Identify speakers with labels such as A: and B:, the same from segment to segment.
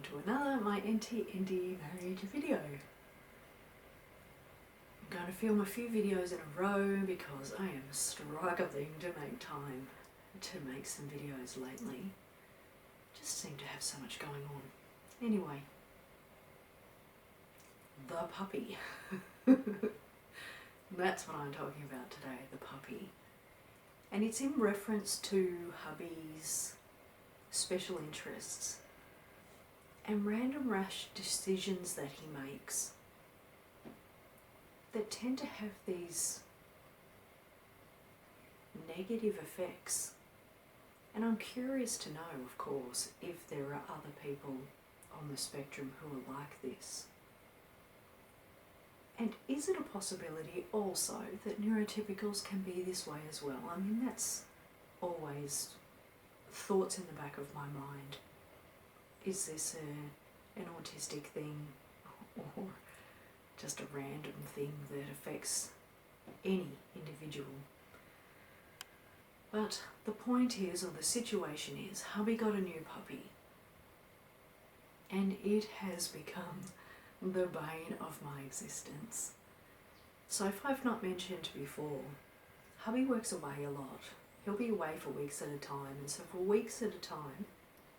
A: to another My Indie Married video. I'm going to film a few videos in a row because I am struggling to make time to make some videos lately. Just seem to have so much going on. Anyway, the puppy. That's what I'm talking about today, the puppy. And it's in reference to hubby's special interests and random rash decisions that he makes that tend to have these negative effects. And I'm curious to know, of course, if there are other people on the spectrum who are like this. And is it a possibility also that neurotypicals can be this way as well? I mean, that's always thoughts in the back of my mind. Is this an autistic thing or just a random thing that affects any individual? But the point is, or the situation is, hubby got a new puppy and it has become the bane of my existence. So if I've not mentioned before, hubby works away a lot. He'll be away for weeks at a time, and so for weeks at a time,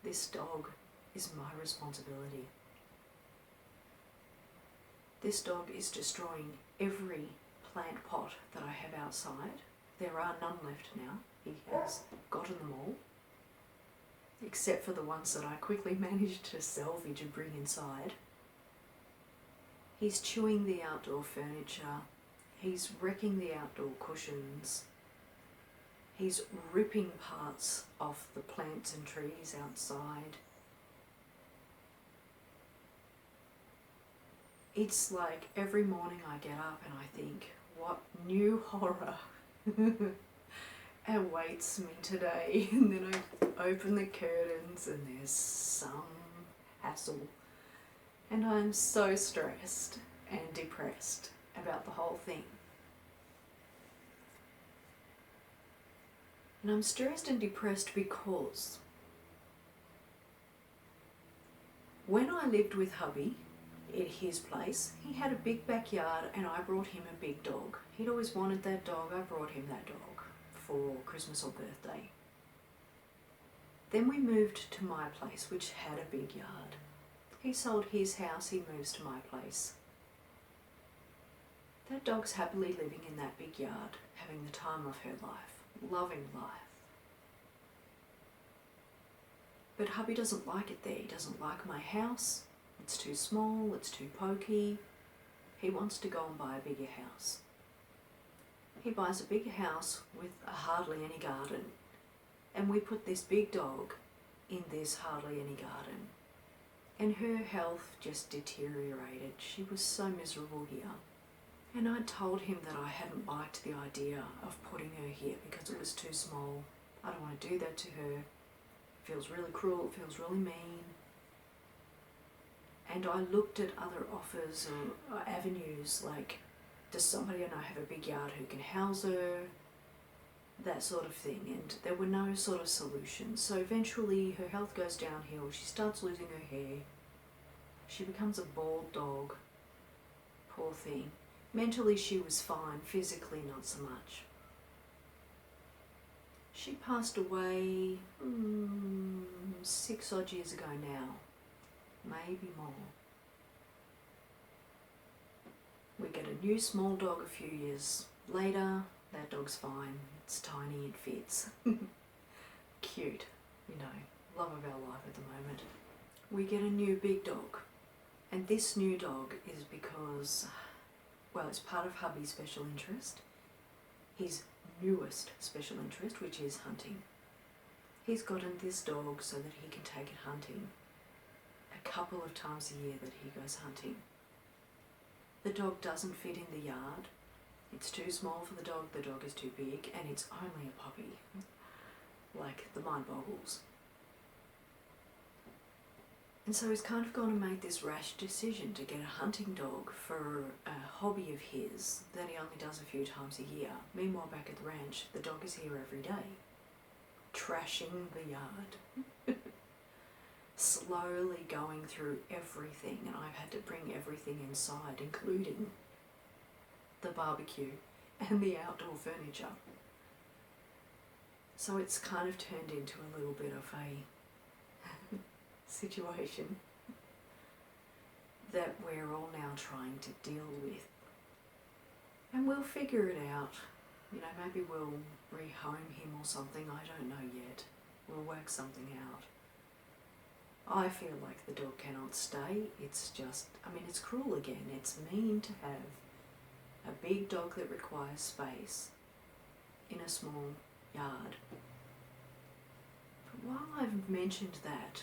A: this dog is my responsibility. This dog is destroying every plant pot that I have outside. There are none left now. He has gotten them all, except for the ones that I quickly managed to salvage and bring inside. He's chewing the outdoor furniture. He's wrecking the outdoor cushions. He's ripping parts off the plants and trees outside. It's like every morning I get up and I think, what new horror awaits me today? And then I open the curtains and there's some hassle. And I'm so stressed and depressed about the whole thing. And I'm stressed and depressed because when I lived with hubby at his place, he had a big backyard and I brought him a big dog. He'd always wanted that dog. I brought him that dog for Christmas or birthday. Then we moved to my place, which had a big yard. He sold his house, he moves to my place. That dog's happily living in that big yard, having the time of her life, loving life. But hubby doesn't like it there. He doesn't like my house. It's too small, it's too pokey. He wants to go and buy a bigger house. He buys a bigger house with hardly any garden. And we put this big dog in this hardly any garden. And her health just deteriorated. She was so miserable here. And I told him that I hadn't liked the idea of putting her here because it was too small. I don't want to do that to her. It feels really cruel, it feels really mean. And I looked at other offers or avenues, like, does somebody I know have a big yard who can house her? That sort of thing, and there were no sort of solutions. So eventually her health goes downhill, she starts losing her hair, she becomes a bald dog, poor thing. Mentally she was fine, physically not so much. She passed away 6 odd years ago now, maybe more. We get a new small dog a few years later. That dog's fine, it's tiny, it fits. Cute, you know, love of our life at the moment. We get a new big dog, and this new dog is because, well, it's part of hubby's special interest, his newest special interest, which is hunting. He's gotten this dog so that he can take it hunting a couple of times a year that he goes hunting. The dog doesn't fit in the yard. It's too small for the dog is too big, and it's only a puppy. Like, the mind boggles. And so he's kind of gone and made this rash decision to get a hunting dog for a hobby of his that he only does a few times a year. Meanwhile, back at the ranch, the dog is here every day, trashing the yard. slowly going through everything, and I've had to bring everything inside, including the barbecue and the outdoor furniture. So it's kind of turned into a little bit of a situation that we're all now trying to deal with. And we'll figure it out. You know, maybe we'll rehome him or something, I don't know yet. We'll work something out. I feel like the dog cannot stay. It's just, I mean, it's cruel again. It's mean to have a big dog that requires space in a small yard. But while I've mentioned that,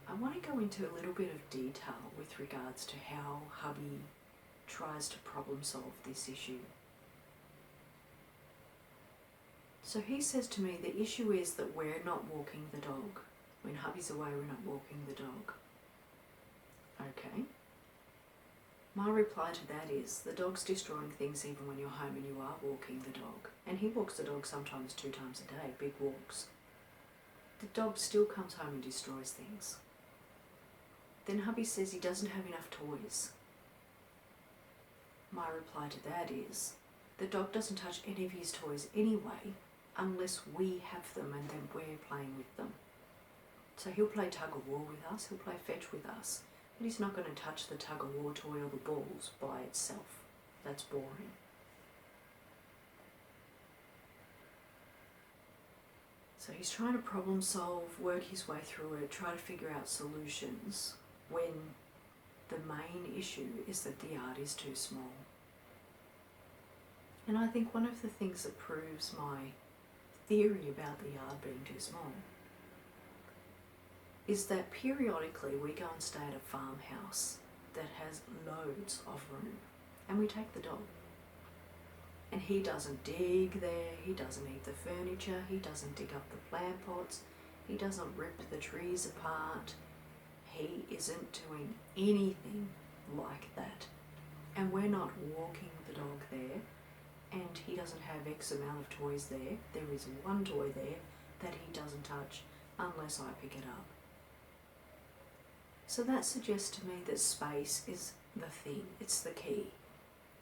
A: I want to go into a little bit of detail with regards to how hubby tries to problem solve this issue. So he says to me, the issue is that we're not walking the dog. When hubby's away, we're not walking the dog. Okay. My reply to that is, the dog's destroying things even when you're home and you are walking the dog. And he walks the dog sometimes 2 times a day, big walks. The dog still comes home and destroys things. Then hubby says he doesn't have enough toys. My reply to that is, the dog doesn't touch any of his toys anyway, unless we have them and then we're playing with them. So he'll play tug of war with us, he'll play fetch with us, but he's not going to touch the tug of war toy or the balls by itself. That's boring. So he's trying to problem solve, work his way through it, try to figure out solutions when the main issue is that the yard is too small. And I think one of the things that proves my theory about the yard being too small is that periodically we go and stay at a farmhouse that has loads of room, and we take the dog. And he doesn't dig there, he doesn't eat the furniture, he doesn't dig up the plant pots, he doesn't rip the trees apart. He isn't doing anything like that. And we're not walking the dog there, and he doesn't have X amount of toys there. There is one toy there that he doesn't touch unless I pick it up. So that suggests to me that space is the thing, it's the key.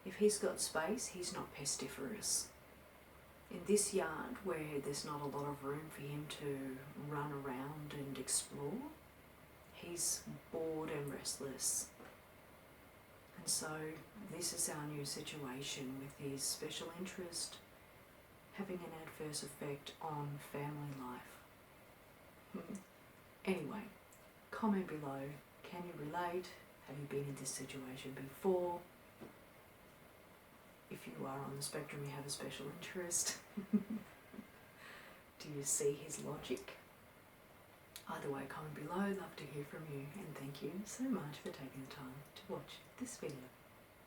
A: If he's got space, he's not pestiferous. In this yard where there's not a lot of room for him to run around and explore, he's bored and restless. And so this is our new situation with his special interest having an adverse effect on family life. Anyway, comment below, can you relate? Have you been in this situation before? If you are on the spectrum, you have a special interest. Do you see his logic? Either way, comment below, love to hear from you, and thank you so much for taking the time to watch this video.